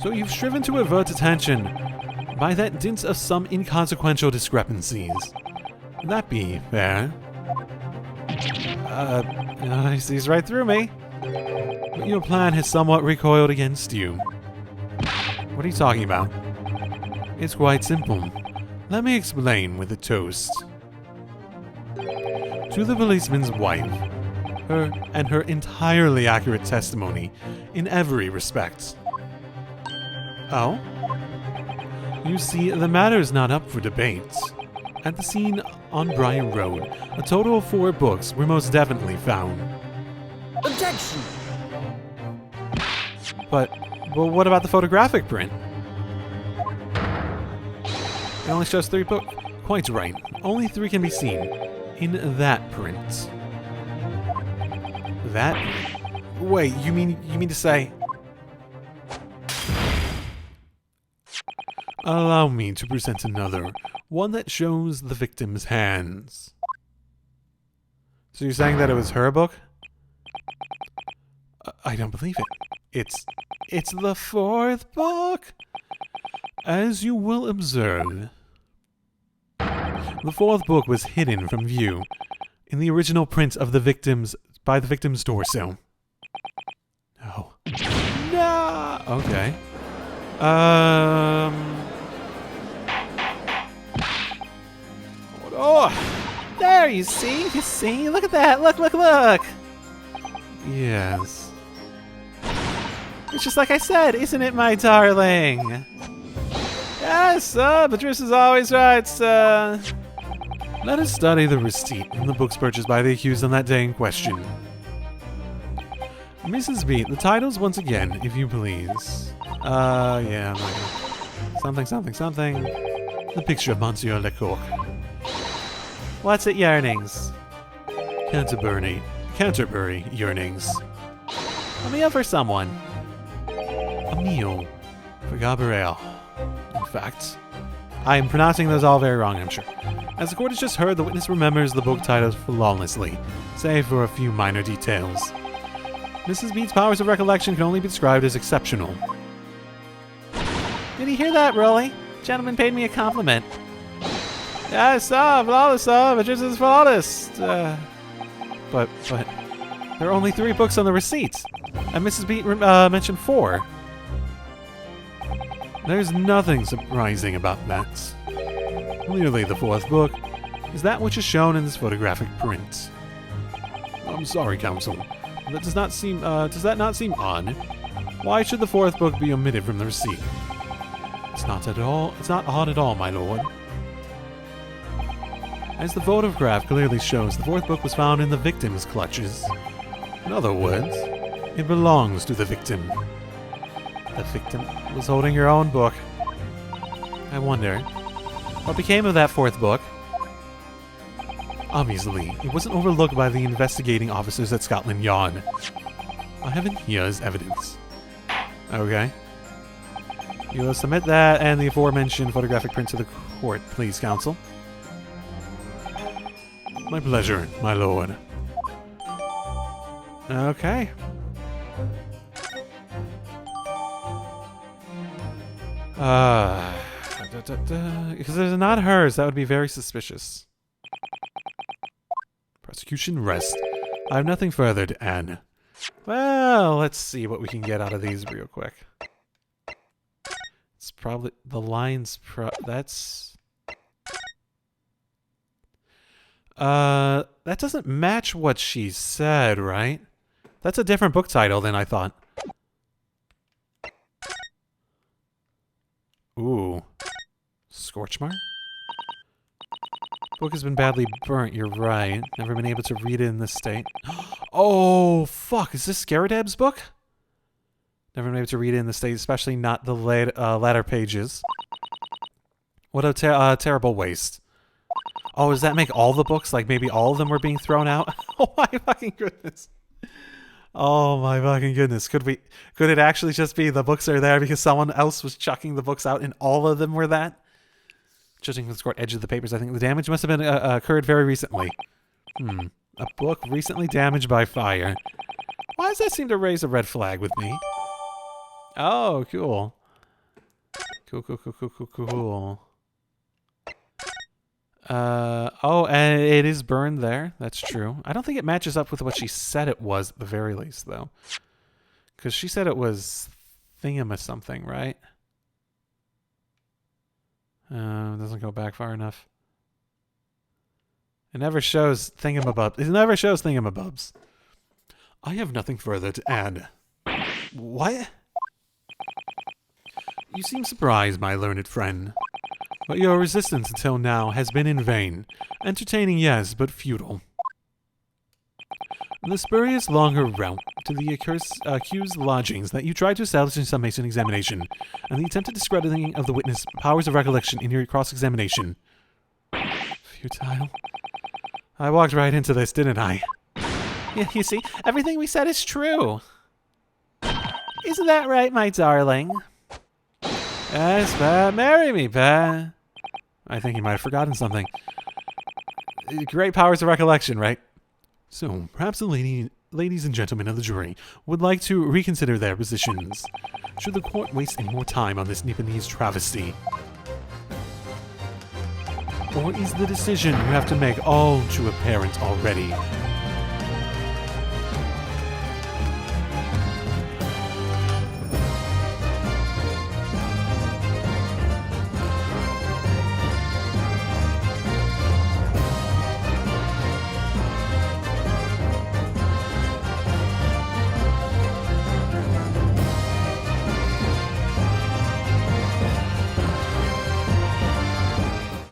So you've striven to avert attention by that dint of some inconsequential discrepancies. Would that be fair? He sees right through me. But your plan has somewhat recoiled against you. What are you talking about? It's quite simple. Let me explain with a toast. To the policeman's wife, her entirely accurate testimony in every respect. Oh? You see, the matter is not up for debate. At the scene on Bryan Road, a total of 4 books were most definitely found. Objection! But what about the photographic print? It only shows 3 books. Quite right. Only 3 can be seen. In that print. That? Wait, you mean to say? Allow me to present another, one that shows the victim's hands. So you're saying that it was her book? I don't believe it. It's the fourth book. As you will observe, the fourth book was hidden from view in the original print of the victim's torso. No. No. Okay. Oh, there, you see? Look at that. Look. Yes. It's just like I said, isn't it, my darling? Yes, Patricia's always right, sir. Let us study the receipt from the books purchased by the accused on that day in question. Mrs. Beat, the titles once again, if you please. Yeah, I'm not gonna... Something. The picture of Monsieur Lecoq. What's it, yearnings? Canterbury yearnings. A meal for someone. A meal for Gabrielle. In fact, I am pronouncing those all very wrong, I'm sure. As the court has just heard, the witness remembers the book titles flawlessly, save for a few minor details. Mrs. Beat's powers of recollection can only be described as exceptional. Did you hear that, Rolly? Gentleman paid me a compliment. Yes, flawless, Patricia's flawless. But there are only 3 books on the receipt, and Mrs. Beat mentioned 4. There's nothing surprising about that. Clearly, the fourth book is that which is shown in this photographic print. I'm sorry, counsel. That does that not seem odd? Why should the fourth book be omitted from the receipt? It's not odd at all, my lord. As the photograph clearly shows, the fourth book was found in the victim's clutches. In other words, it belongs to the victim. The victim was holding her own book. I wonder, what became of that fourth book? Obviously, it wasn't overlooked by the investigating officers at Scotland Yard. I have it here as evidence. Okay. You will submit that and the aforementioned photographic print to the court, please, counsel. My pleasure, my lord. Okay. Because there's not hers, that would be very suspicious. Prosecution rest. I have nothing further to add. Well, let's see what we can get out of these real quick. It's probably the lines. That's that doesn't match what she said, right? That's a different book title than I thought. Ooh. Scorch mark? Book has been badly burnt, you're right. Never been able to read it in this state. Oh, fuck. Is this Scaradab's book? Never been able to read it in this state, especially not the latter pages. What a terrible waste. Oh, does that make all the books? Like maybe all of them were being thrown out? Oh my fucking goodness. Oh my fucking goodness. Could it actually just be the books are there because someone else was chucking the books out and all of them were that? Judging from the scored edge of the papers, I think the damage must have been occurred very recently. A book recently damaged by fire. Why does that seem to raise a red flag with me? Oh, cool. Cool. Oh, and it is burned there. That's true. I don't think it matches up with what she said it was at the very least, though. Because she said it was something, right? It doesn't go back far enough. It never shows thingamabobs. It never shows thingamabobs. I have nothing further to add. What? You seem surprised, my learned friend. But your resistance until now has been in vain. Entertaining, yes, but futile. The spurious longer route to the accused lodgings that you tried to establish in summation examination, and the attempted discrediting of the witness' powers of recollection in your cross-examination. Futile. I walked right into this, didn't I? Yeah, you see, everything we said is true. Isn't that right, my darling? Yes, Pa. Marry me, Pa. I think he might have forgotten something. Great powers of recollection, right? So, perhaps the ladies and gentlemen of the jury would like to reconsider their positions. Should the court waste any more time on this Nipponese travesty? Or is the decision you have to make all too apparent already?